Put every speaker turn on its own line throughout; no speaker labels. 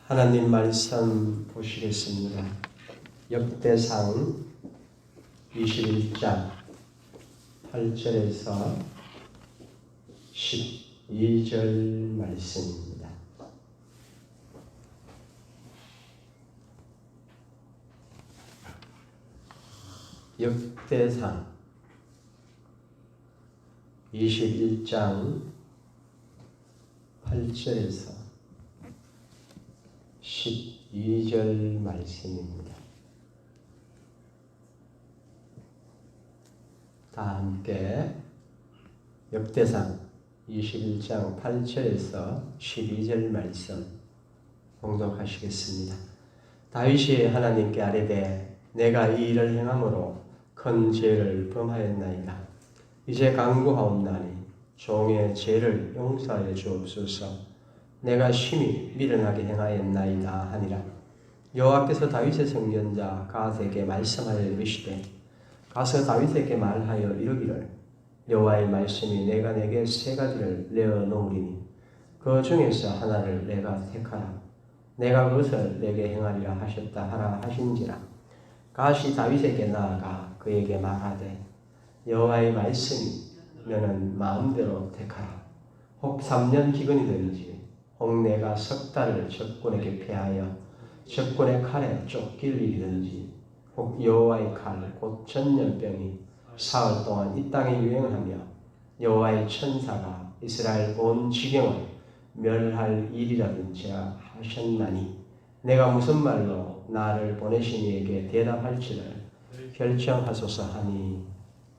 하나님 말씀 보시겠습니다. 역대상 21장 8절에서 12절 말씀입니다. 역대상 21장 8절에서 12절 말씀입니다. 다 함께 역대상 21장 8절에서 12절 말씀 봉독하시겠습니다. 다윗이 하나님께 아뢰되 내가 이 일을 행함으로 큰 죄를 범하였나이다. 이제 간구하옵나니 종의 죄를 용서하여 주옵소서. 내가 심히 미련하게 행하였나이다 하니라. 여호와께서 다윗의 선견자 갓에게 말씀하여 이르시되 가서 다윗에게 말하여 이르기를 여호와의 말씀이 내가 내게 세 가지를 내어 놓으리니 그 중에서 하나를 내가 택하라. 내가 그것을 내게 행하리라 하셨다 하라 하신지라. 갓이 다윗에게 나아가 그에게 말하되 여호와의 말씀이 너는 마음대로 택하라. 혹 3년 기근이든지 혹 내가 석 달을 적군에게 패하여 적군의 칼에 쫓길 일이든지 혹 여호와의 칼 곧 전염병이 사흘 동안 이 땅에 유행하며 여호와의 천사가 이스라엘 온 지경을 멸할 일이라든지 하셨나니 내가 무슨 말로 나를 보내신 이에게 대답할지를 결정하소서 하니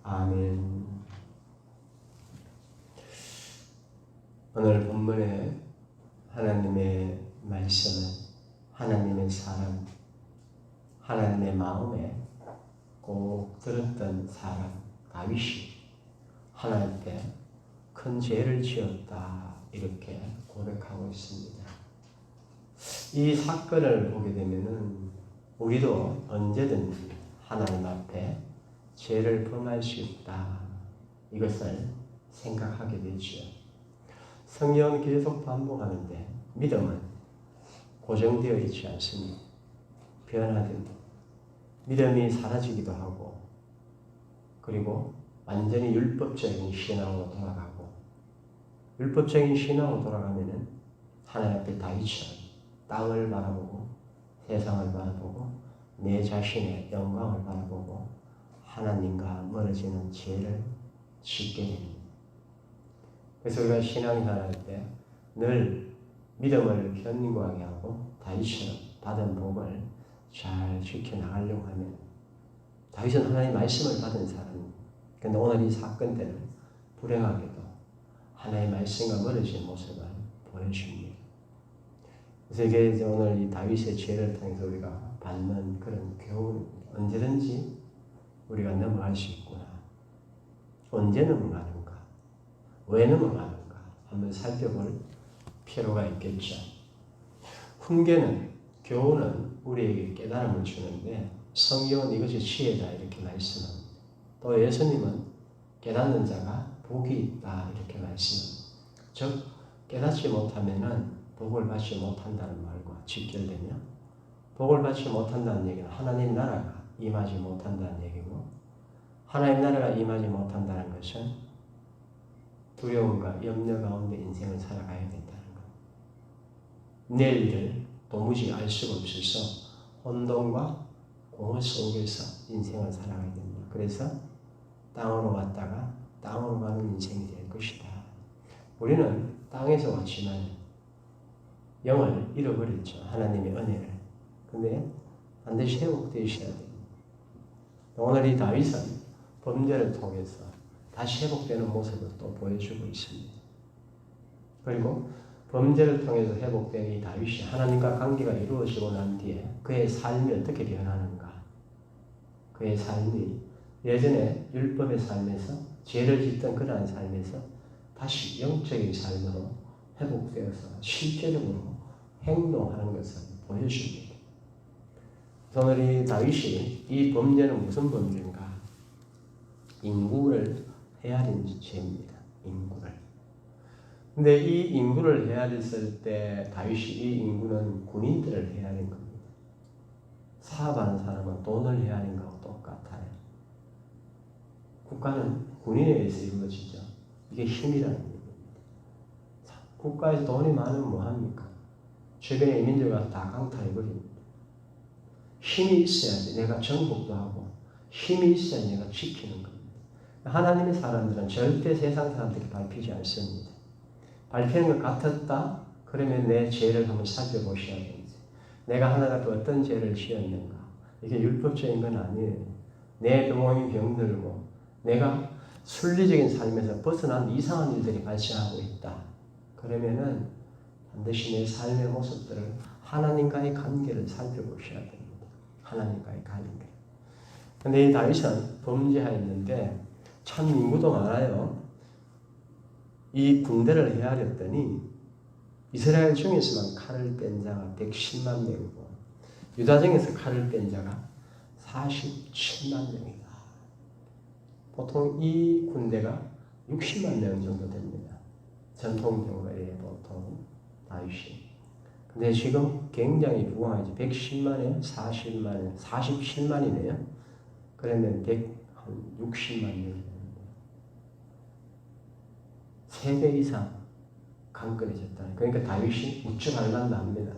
아멘. 오늘 본문에 하나님의 말씀은 하나님의 사람, 하나님의 마음에 꼭 들었던 사람 다윗이 하나님께 큰 죄를 지었다 이렇게 고백하고 있습니다. 이 사건을 보게 되면은 우리도 언제든지 하나님 앞에 죄를 범할 수 있다 이것을 생각하게 되죠. 성경은 계속 반복하는데 믿음은 고정되어 있지 않습니다. 변화됩니다. 믿음이 사라지기도 하고 그리고 완전히 율법적인 신앙으로 돌아가고 율법적인 신앙으로 돌아가면은 하나님 앞에 다윗처럼 땅을 바라보고 세상을 바라보고 내 자신의 영광을 바라보고 하나님과 멀어지는 죄를 짓게 됩니다. 그래서 우리가 신앙생활할 때 늘 믿음을 견고하게 하고 다윗처럼 받은 복을 잘 지켜나가려고 하면 다윗은 하나님의 말씀을 받은 사람입니다. 그런데 오늘 이 사건 때는 불행하게도 하나님의 말씀과 멀어진 모습을 보여줍니다. 그래서 이게 오늘 이 다윗의 죄를 통해서 우리가 받는 그런 교훈입니다. 언제든지 우리가 넘어갈 수 있구나. 언제 넘어가는가? 왜 넘어가는가? 한번 살펴볼 필요가 있겠죠. 훈계는, 교훈은 우리에게 깨달음을 주는데 성경은 이것이 지혜다 이렇게 말씀합니다. 또 예수님은 깨닫는 자가 복이 있다 이렇게 말씀합니다. 즉 깨닫지 못하면은 복을 받지 못한다는 말과 직결되며 복을 받지 못한다는 얘기는 하나님 나라가 임하지 못한다는 얘기고 하나님 나라가 임하지 못한다는 것은 두려움과 염려 가운데 인생을 살아가야 된다는 것. 내일을 도무지 알 수가 없어서 혼돈과 공허 속에서 인생을 살아가야 됩니다. 그래서 땅으로 왔다가 땅으로 가는 인생이 될 것이다. 우리는 땅에서 왔지만 영을 잃어버렸죠. 하나님의 은혜를. 근데 반드시 회복되셔야 됩니다. 오늘 이 다윗은 범죄를 통해서 다시 회복되는 모습을 또 보여주고 있습니다. 그리고 범죄를 통해서 회복된 이 다윗이 하나님과 관계가 이루어지고 난 뒤에 그의 삶이 어떻게 변하는가? 그의 삶이 예전에 율법의 삶에서 죄를 짓던 그러한 삶에서 다시 영적인 삶으로 회복되어서 실제적으로 행동하는 것을 보여줍니다. 오늘 이 다윗이 이 범죄는 무슨 범죄인가? 인구를 헤아린 죄입니다. 인구를. 근데 이 인구를 헤아렸을 때 다윗이 이 인구는 군인들을 헤아린 겁니다. 사업하는 사람은 돈을 헤아린 거하고 똑같아요. 국가는 군인에 의해서 이루어지죠. 이게 힘이라는 겁니다. 국가에서 돈이 많으면 뭐합니까? 주변에 이민들 가서 다 강탈해버립니다. 힘이 있어야지 내가 정복도 하고 힘이 있어야 내가 지키는 겁니다. 하나님의 사람들은 절대 세상 사람들이 밟히지 않습니다. 밟히는 것 같았다? 그러면 내 죄를 한번 살펴보셔야 됩니다. 내가 하나님 앞에 어떤 죄를 지었는가? 이게 율법적인 건 아니에요. 내 몸이 병들고 내가 순리적인 삶에서 벗어난 이상한 일들이 발생하고 있다. 그러면은 반드시 내 삶의 모습들을 하나님과의 관계를 살펴보셔야 됩니다. 하나님과의 관계. 근데 이 다윗은 범죄하였는데 참 인구도 많아요. 이 군대를 헤아렸더니 이스라엘 중에서만 칼을 뺀 자가 110만 명이고 유다 중에서 칼을 뺀 자가 47만 명이다. 보통 이 군대가 60만 명 정도 됩니다. 전통적으로 보통 다윗이. 근데 지금 굉장히 부강하지. 110만에 40만에 47만이네요. 그러면 160만 명. 3배 이상 강건해졌다. 그러니까 다윗이 우측 알간다 합니다.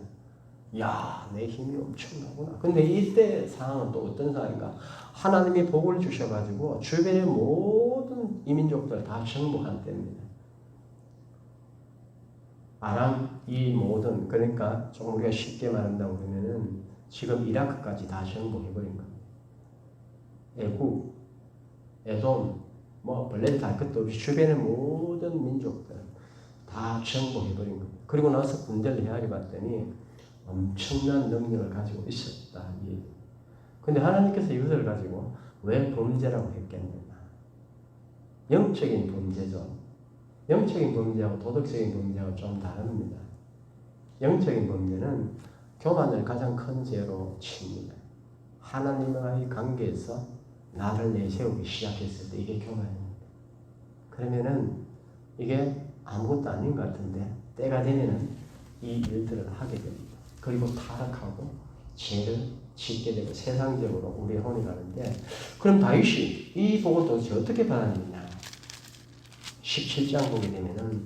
야, 내 힘이 엄청나구나. 근데 이때 상황은 또 어떤 상황인가? 하나님이 복을 주셔가지고 주변의 모든 이민족들 다 정복한 때입니다. 아람 이 모든, 그러니까 조금 우리가 쉽게 말한다고 그러면은 지금 이라크까지 다 정복해버린 겁니다. 애국, 에돔, 벌레 다 것도 없이 주변의 모든 민족들 다 정복해버린 겁니다. 그리고 나서 군대를 헤아려 봤더니 엄청난 능력을 가지고 있었다. 근데 하나님께서 이것을 가지고 왜 범죄라고 했겠느냐? 영적인 범죄죠. 영적인 범죄하고 도덕적인 범죄하고 좀 다릅니다. 영적인 범죄는 교만을 가장 큰 죄로 칩니다. 하나님과의 관계에서 나를 내세우기 시작했을 때 이게 교만입니다. 그러면은 이게 아무것도 아닌 것 같은데 때가 되면은 이 일들을 하게 됩니다. 그리고 타락하고 죄를 짓게 되고 세상적으로 우리의 혼이 가는데, 그럼 다윗이 이 복을 도대체 어떻게 받았느냐? 17장 보게 되면은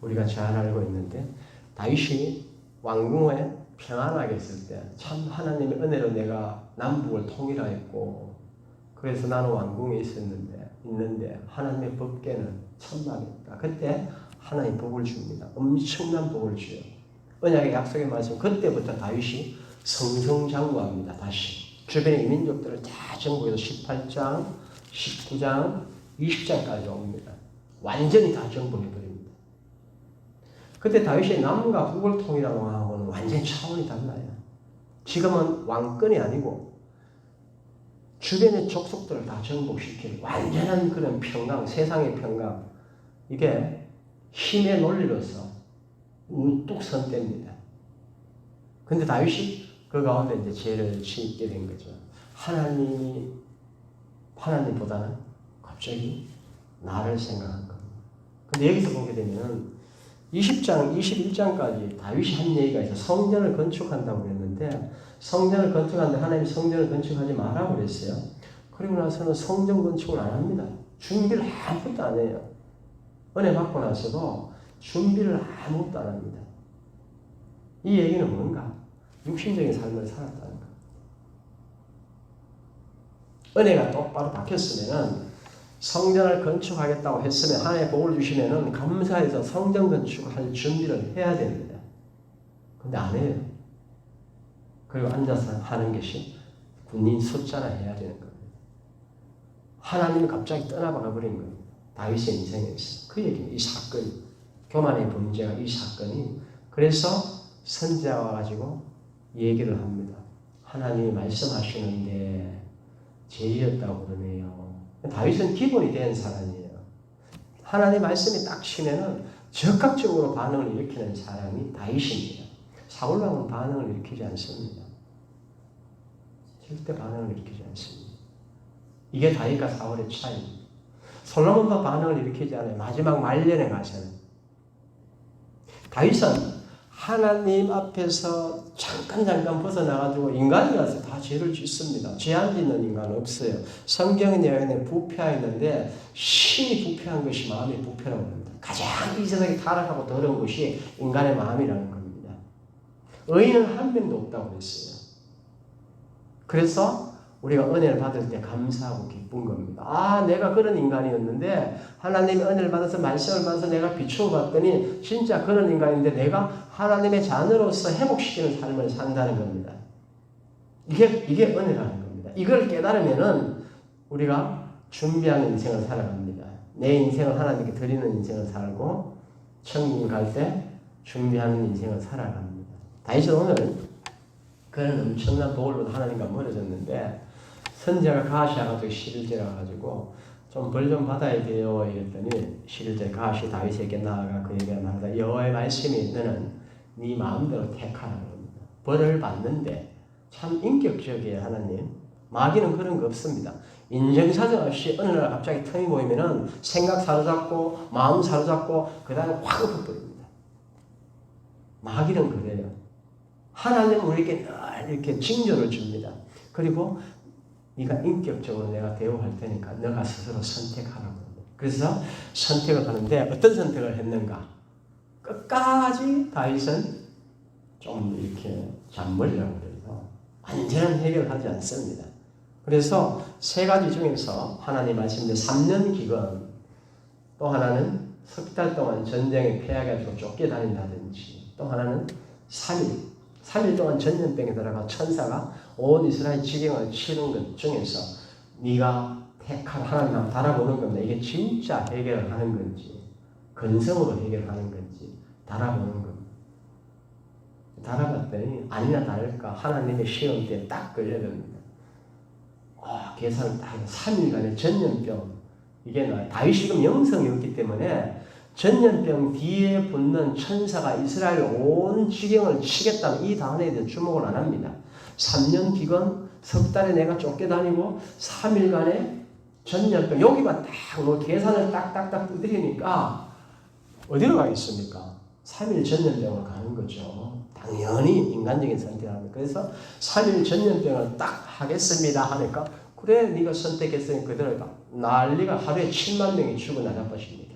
우리가 잘 알고 있는데 다윗이 왕궁에 평안하게 있을 때 참 하나님의 은혜로 내가 남북을 통일하였고 그래서 나는 왕궁에 있는데 하나님의 법궤는 천막에 있다. 그때 하나님 복을 줍니다. 엄청난 복을 줘요. 언약의 약속의 말씀. 그때부터 다윗이 성성장구합니다. 다시 주변의 민족들을 다 정복해서 18장, 19장, 20장까지 옵니다. 완전히 다 정복해버립니다. 그때 다윗이 남과 북을 통일한 왕하고는 완전히 차원이 달라요. 지금은 왕권이 아니고 주변의 족속들을 다 정복시키는 완전한 그런 평강, 세상의 평강. 이게 힘의 논리로서 우뚝 선대입니다. 근데 다윗이 그 가운데 이제 죄를 짓게 된 거죠. 하나님보다는 갑자기 나를 생각한 겁니다. 근데 여기서 보게 되면 20장, 21장까지 다윗이 한 얘기가 있어요. 성전을 건축한다고 그랬는데 성전을 건축하는데 하나님이 성전을 건축하지 말라고 그랬어요. 그리고 나서는 성전 건축을 안 합니다. 준비를 아무것도 안 해요. 은혜 받고 나서도 준비를 아무것도 안 합니다. 이 얘기는 뭔가? 육신적인 삶을 살았다는 것. 은혜가 똑바로 박혔으면은 성전을 건축하겠다고 했으면 하나님의 복을 주시면은 감사해서 성전 건축할 준비를 해야 됩니다. 근데 안 해요. 그리고 앉아서 하는 것이 군인 숫자나 해야 되는 겁니다. 하나님이 갑자기 떠나가 버린 겁니다. 다윗의 인생에서. 그 얘기는 이 사건이, 교만의 범죄가 이 사건이. 그래서 선지자가 와가지고 얘기를 합니다. 하나님이 말씀하시는데 죄였다고 그러네요. 다윗은 기본이 된 사람이에요. 하나님 말씀이 딱 치면은 적극적으로 반응을 일으키는 사람이 다윗입니다. 사울왕은 반응을 일으키지 않습니다. 절대 반응을 일으키지 않습니다. 이게 다윗과 사울의 차이입니다. 솔로몬도 반응을 일으키지 않아요. 마지막 말년에 가서는. 다윗은 하나님 앞에서 잠깐 벗어나가지고 인간이라서 다 죄를 짓습니다. 죄 안 짓는 인간 없어요. 성경에 내용에 부패하였는데 신이 부패한 것이 마음의 부패라고 합니다. 가장 이 세상에 타락하고 더러운 것이 인간의 마음이라는 겁니다. 의인은 한 명도 없다고 그랬어요. 그래서 우리가 은혜를 받을 때 감사하고 기쁜 겁니다. 아, 내가 그런 인간이었는데 하나님의 은혜를 받아서 말씀을 받아서 내가 비추어 봤더니 진짜 그런 인간인데 내가 하나님의 자녀로서 회복시키는 삶을 산다는 겁니다. 이게 은혜라는 겁니다. 이걸 깨달으면은 우리가 준비하는 인생을 살아갑니다. 내 인생을 하나님께 드리는 인생을 살고 천국 갈 때 준비하는 인생을 살아갑니다. 다윗은 오늘 그런 엄청난 도울로 하나님과 멀어졌는데 선지자가 가시와가지고 11절에 가지고 좀 벌 좀 받아야 돼요 이랬더니 11절 가시 다윗에게 나아가 그에게 말하다 여호와의 말씀이 너는 네 마음대로 택하라 그럽니다. 벌을 받는데 참 인격적이에요. 하나님 마귀는 그런 거 없습니다. 인정사정 없이 어느 날 갑자기 틈이 보이면은 생각 사로잡고 마음 사로잡고 그 다음에 확 엎어버립니다. 마귀는 그래요. 하나님은 우리에게 늘 이렇게 징조를 줍니다. 그리고 네가 인격적으로 내가 대우할 테니까 너가 스스로 선택하라고. 그래서 선택을 하는데 어떤 선택을 했는가? 끝까지 다윗은 좀 이렇게 잔머리라고 그래서 완전한 해결을 하지 않습니다. 그래서 세 가지 중에서 하나님 말씀대 3년 기간, 또 하나는 석 달 동안 전쟁에 패해가지고 쫓겨다닌다든지, 또 하나는 3일 동안 전염병에 들어가 천사가 온 이스라엘 지경을 치는 것 중에서 네가 택한 하나님 한번 달아보는 겁니다. 이게 진짜 해결을 하는 건지 근성으로 해결하는 건지 달아보는 겁니다. 달아봤더니 아니나 다를까 하나님의 시험 때에 딱 걸려듭니다. 계산을 딱 해서 3일간의 전염병, 이게 다윗이 지금 영성이 없기 때문에 전염병 뒤에 붙는 천사가 이스라엘 온 지경을 치겠다는 이 단어에 대해 주목을 안 합니다. 3년 기간, 석 달에 내가 쫓겨다니고 3일간의 전염병, 여기만 딱 계산을 딱딱딱 두드리니까 어디로 가겠습니까? 3일 전염병을 가는 거죠. 당연히 인간적인 선택합니다. 그래서 3일 전염병을 딱 하겠습니다 하니까 그래 네가 선택했으니 그대로 가. 난리가 하루에 7만 명이 죽어 나자빠집니다.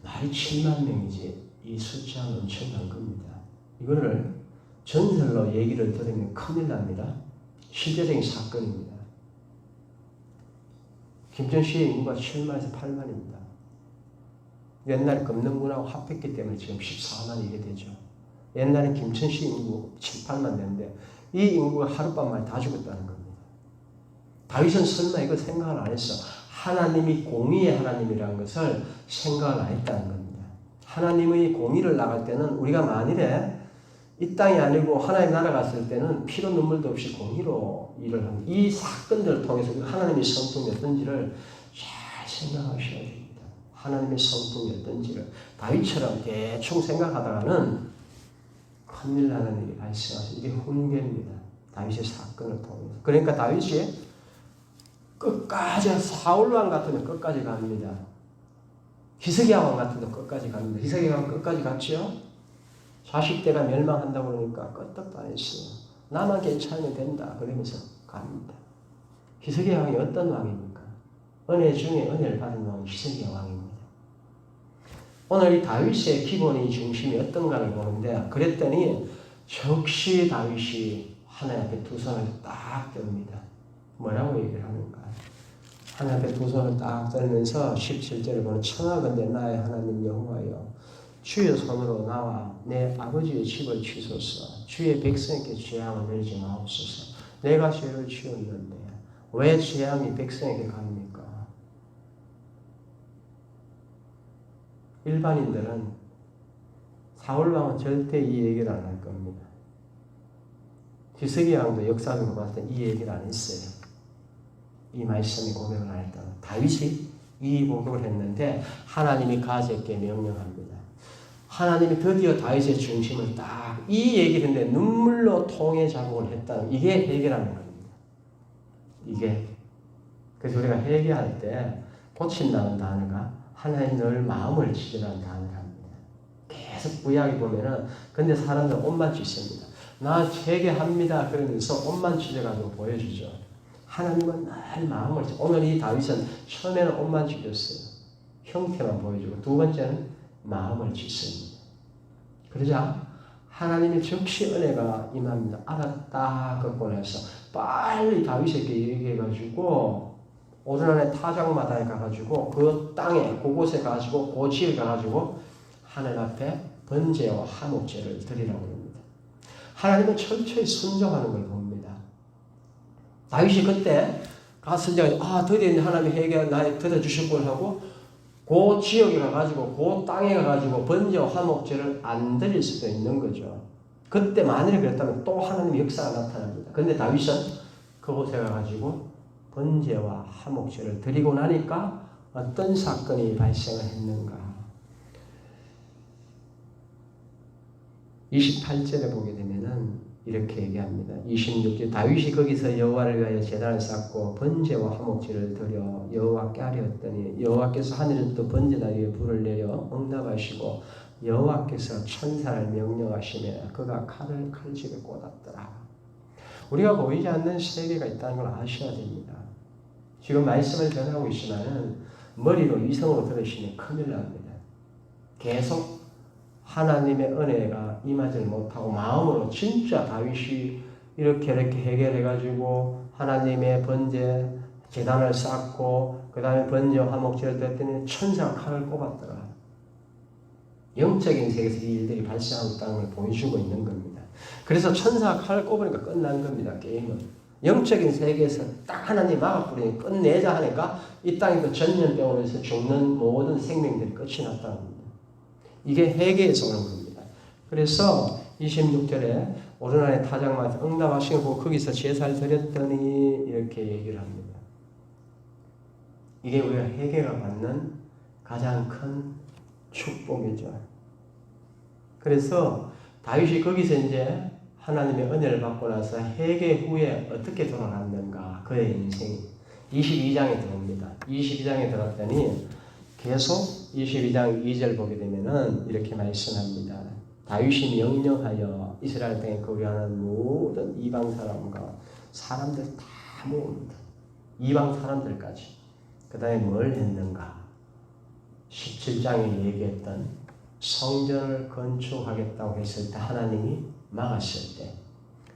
말이 7만 명이지 이 숫자는 엄청난 겁니다. 이거를 전설로 얘기를 들으면 큰일 납니다. 실제적인 사건입니다. 김천시의 인구가 7만에서 8만입니다. 옛날에 금능군하고 합했기 때문에 지금 14만이 이게 되죠. 옛날에 김천시 인구 7, 8만 되는데 이 인구가 하룻밤만에 다 죽었다는 겁니다. 다윗은 설마 이거 생각을 안 했어. 하나님이 공의의 하나님이라는 것을 생각을 안 했다는 겁니다. 하나님의 공의를 나갈 때는 우리가 만일에 이 땅이 아니고 하나님 나라 갔을 때는 피로 눈물도 없이 공의로 일을 합니다. 이 사건들을 통해서 하나님의 성품이 어떤지를 잘 생각하셔야 됩니다. 하나님의 성품이 어떤지를 다윗처럼 대충 생각하다가는 큰일 나는 일이 발생하죠. 이게 훈계입니다. 다윗의 사건을 통해서. 그러니까 다윗이 끝까지 사울왕 같으면 끝까지 갑니다. 히스기야 왕 같은데 끝까지 갑니다. 히스기야 왕 끝까지 갔죠. 40대가 멸망한다고 그러니까 끄떡도 안 했어요. 나만 괜찮으면 된다 그러면서 갑니다. 히스기야 왕이 어떤 왕입니까? 은혜 중에 은혜를 받은 왕이 히스기야 왕입니다. 오늘 이 다윗의 기본의 중심이 어떤가를 보는데 그랬더니 적시 다윗이 하나님 앞에 두 손을 딱 듭니다. 뭐라고 얘기를 하는가? 하나님 앞에 두 손을 딱 들면서 17절에 보면 청하건대 나의 하나님 여호와여 주의 손으로 나와 내 아버지의 집을 치소서. 주의 백성에게 재앙을 내리지 마옵소서. 내가 죄를 지었는데 왜 재앙이 백성에게 갑니까? 일반인들은 사울왕은 절대 이 얘기를 안 할 겁니다. 히스기야 왕도 역사적으로 봤을 때 이 얘기를 안 했어요. 이 말씀에 고백을 안 했다. 다윗이 이 고백을 했는데 하나님이 가즈에게 명령합니다. 하나님이 드디어 다윗의 중심을 딱 이 얘기를 했는데 눈물로 통해 작업을 했다는 이게 회개라는 겁니다. 이게 그래서 우리가 회개할 때 고친다는 단어가 하나님 늘 마음을 치전한다는 겁니다. 계속 구약에 보면은 근데 사람들 옷만 찢습니다. 나 회개합니다 그러면서 옷만 찢어가지고 보여주죠. 하나님은 늘 마음을 오늘 이 다윗은 처음에는 옷만 찢었어요. 형태만 보여주고 두 번째는 마음을 찢습니다. 그러자 하나님의 즉시 은혜가 임합니다. 알았다 그러고 나서 빨리 다윗에게 얘기해가지고 오르난의 타작마다에 가가지고 그 땅에 그곳에 가가지고 그 지역에 가가지고 하나님 앞에 번제와 화목제를 드리라고 합니다. 하나님은 철저히 순종하는 걸 봅니다. 다윗이 그때 가서 이제 드디어 하나님 회개 나에 들어주실 하고 그 지역에 가가지고 그 땅에 가가지고 번제와 화목제를 안 드릴 수도 있는 거죠. 그때 만약에 그랬다면 또 하나님의 역사가 나타납니다. 근데 다윗은 그곳에 가가지고 번제와 화목제를 드리고 나니까 어떤 사건이 발생을 했는가. 28절에 보게 되면은 이렇게 얘기합니다. 26절 다윗이 거기서 여호와를 위하여 제단을 쌓고 번제와 화목제를 드려 여호와께 아뢰었더니 여호와께서 하늘에서 번제단 위에 불을 내려 응답하시고 여호와께서 천사를 명령하시며 그가 칼을 칼집에 꽂았더라. 우리가 보이지 않는 세계가 있다는 걸 아셔야 됩니다. 지금 말씀을 전하고 있지만은 머리로 이성으로 들으시면 큰일 납니다. 계속 하나님의 은혜가 임하지 못하고 마음으로 진짜 다윗이 이렇게 해결해가지고 하나님의 번제 제단을 쌓고 그 다음에 번제 화목제를 드렸더니 천사가 칼을 꼽았더라. 영적인 세계에서 이 일들이 발생하고 있다는 걸 보여주고 있는 겁니다. 그래서 천사가 칼을 꼽으니까 끝난 겁니다. 게임은. 영적인 세계에서 딱 하나님 막아버리니 끝내자 하니까 이 땅에서 전염병으로 해서 죽는 모든 생명들이 끝이 났다는 겁니다. 이게 회개에서 오는 겁니다. 그래서 26절에 오르난의 타작마다 응답하시고 거기서 제사를 드렸더니 이렇게 얘기를 합니다. 이게 우리가 회개가 받는 가장 큰 축복이죠. 그래서 다윗이 거기서 이제 하나님의 은혜를 받고 나서 회개 후에 어떻게 돌아갔는가 그의 인생이 22장에 들어옵니다. 22장에 들어갔더니 계속 22장 2절 보게 되면은 이렇게 말씀합니다. 다윗이 명령하여 이스라엘 땅에 거주하는 모든 이방 사람과 사람들 다 모읍니다. 이방 사람들까지. 그 다음에 뭘 했는가? 17장에 얘기했던 성전을 건축하겠다고 했을 때 하나님이 막았을 때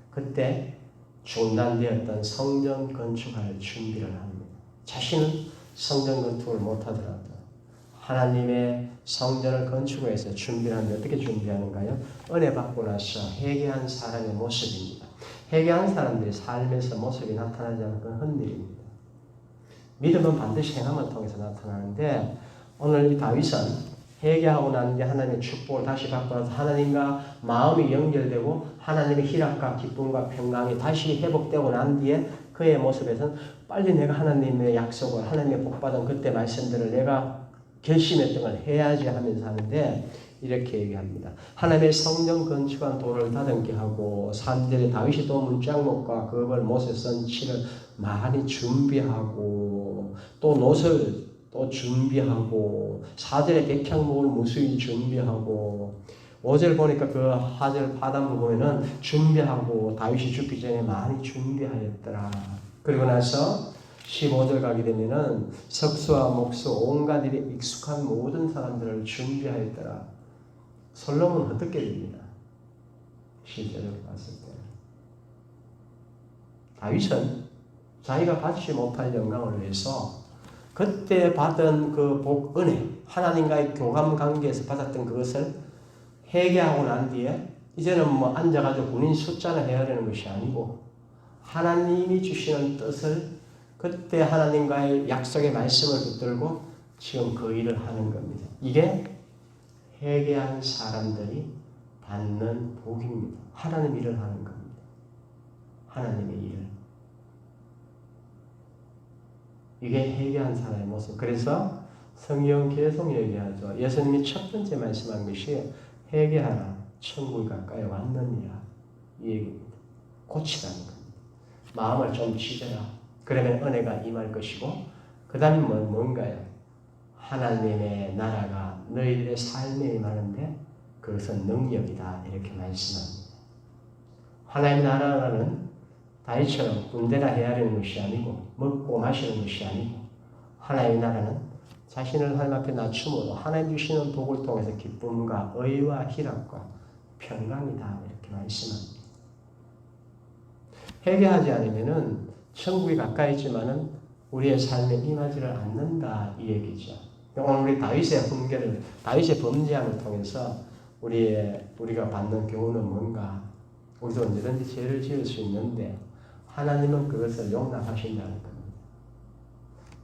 그때 중단되었던 성전 건축할 준비를 합니다. 자신은 성전 건축을 못하더라도 하나님의 성전을 건축해서 준비를 하는데 어떻게 준비하는가요? 은혜 받고 나서 회개한 사람의 모습입니다. 회개한 사람들이 삶에서 모습이 나타나지 않는 건 헛일입니다. 믿음은 반드시 행함을 통해서 나타나는데 오늘 이 다윗은 회개하고 난 뒤에 하나님의 축복을 다시 받고 나서 하나님과 마음이 연결되고 하나님의 희락과 기쁨과 평강이 다시 회복되고 난 뒤에 그의 모습에서는 빨리 내가 하나님의 약속을 하나님의 복받은 그때 말씀들을 내가 결심했던 걸 해야지 하면서 하는데 이렇게 얘기합니다. 하나님의 성전 건축한 돌을 다듬게 하고 3절에 다윗이 또 문짝목과 그걸 못에 쓴 칠을 많이 준비하고 또 놋을 또 준비하고 4절에 백향목을 무수히 준비하고 5절 보니까 그 하절 하단부 보면은 준비하고 다윗이 죽기 전에 많이 준비하였더라. 그리고 나서 15절 가게 되면은 석수와 목수 온갖 일에 익숙한 모든 사람들을 준비하였더라. 솔로몬은 어떻게 됩니다? 실제로 봤을 때 다윗은 자기가 받지 못할 영광을 위해서 그때 받은 그 복, 은혜, 하나님과의 교감 관계에서 받았던 그것을 회개하고 난 뒤에 이제는 뭐 앉아가지고 군인 숫자를 헤아리는 것이 아니고 하나님이 주시는 뜻을 그때 하나님과의 약속의 말씀을 붙들고 지금 그 일을 하는 겁니다. 이게 회개한 사람들이 받는 복입니다. 하나님 일을 하는 겁니다. 하나님의 일을. 이게 회개한 사람의 모습. 그래서 성경 계속 얘기하죠. 예수님이 첫 번째 말씀한 것이 회개하라. 천국이 가까이 왔느니라. 이 얘기입니다. 고치라는 겁니다. 마음을 좀 찢어라. 그러면 은혜가 임할 것이고 그 다음에 뭔가요? 하나님의 나라가 너희들의 삶에 임하는데 그것은 능력이다 이렇게 말씀합니다. 하나님의 나라는 다윗처럼 군대라 헤아리는 것이 아니고 먹고 마시는 것이 아니고 하나님의 나라는 자신을 하나님 앞에 낮춤으로 하나님 주시는 복을 통해서 기쁨과 의와 희락과 평강이다 이렇게 말씀합니다. 회개하지 않으면은 천국이 가까이 있지만은 우리의 삶에 임하지를 않는다 이 얘기죠. 오늘 우리 다윗의 범죄함을 통해서 우리가 받는 교훈은 뭔가? 우리도 언제든지 죄를 지을 수 있는데 하나님은 그것을 용납하신다는 겁니다.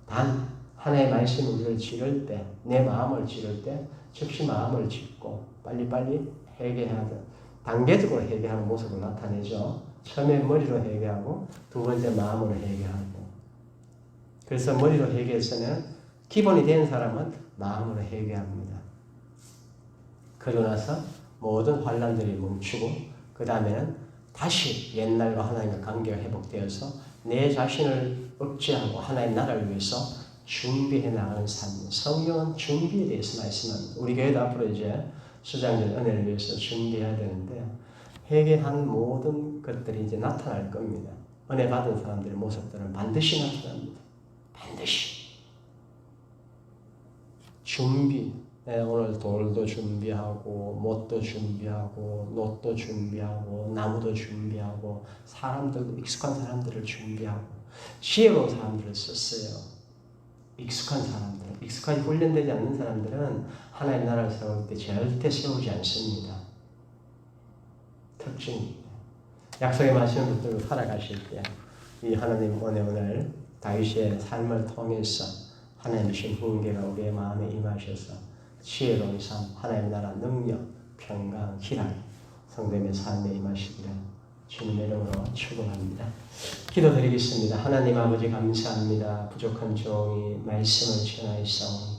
단 하나님의 말씀이 우리를 지를 때, 내 마음을 지를 때 즉시 마음을 짓고 빨리빨리 회개하는 단계적으로 회개하는 모습을 나타내죠. 처음에 머리로 회개하고 두 번째 마음으로 회개하고. 그래서 머리로 회개했으면 기본이 된 사람은 마음으로 회개합니다. 그러고 나서 모든 환난들이 멈추고 그 다음에는 다시 옛날과 하나님과 관계가 회복되어서 내 자신을 억제하고 하나님 나라를 위해서 준비해 나가는 삶. 성경은 준비에 대해서 말씀합니다. 우리 교회도 앞으로 이제 수장절 은혜를 위해서 준비해야 되는데 회개한 모든 것들이 이제 나타날 겁니다. 은혜 받은 사람들의 모습들은 반드시 나타납니다. 반드시. 준비. 오늘 돌도 준비하고 못도 준비하고 놋도 준비하고 나무도 준비하고 사람들도 익숙한 사람들을 준비하고 지혜로운 사람들을 썼어요. 익숙한 사람들, 익숙하게 훈련되지 않는 사람들은 하나님 나라를 세울 때 절대 세우지 않습니다. 특징입니다. 약속의 말씀을 붙들고 살아가실 때 이 하나님 오늘 다윗의 삶을 통해서 하나님 주신 훈계가 우리의 마음에 임하셔서 지혜로운 삶, 하나님 나라 능력, 평강, 희락, 성도님의 삶에 임하시기를 주님의 이름으로 축원합니다. 기도드리겠습니다. 하나님 아버지 감사합니다. 부족한 종이 말씀을 전하였사오니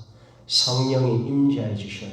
성령이 임재하여 주셔서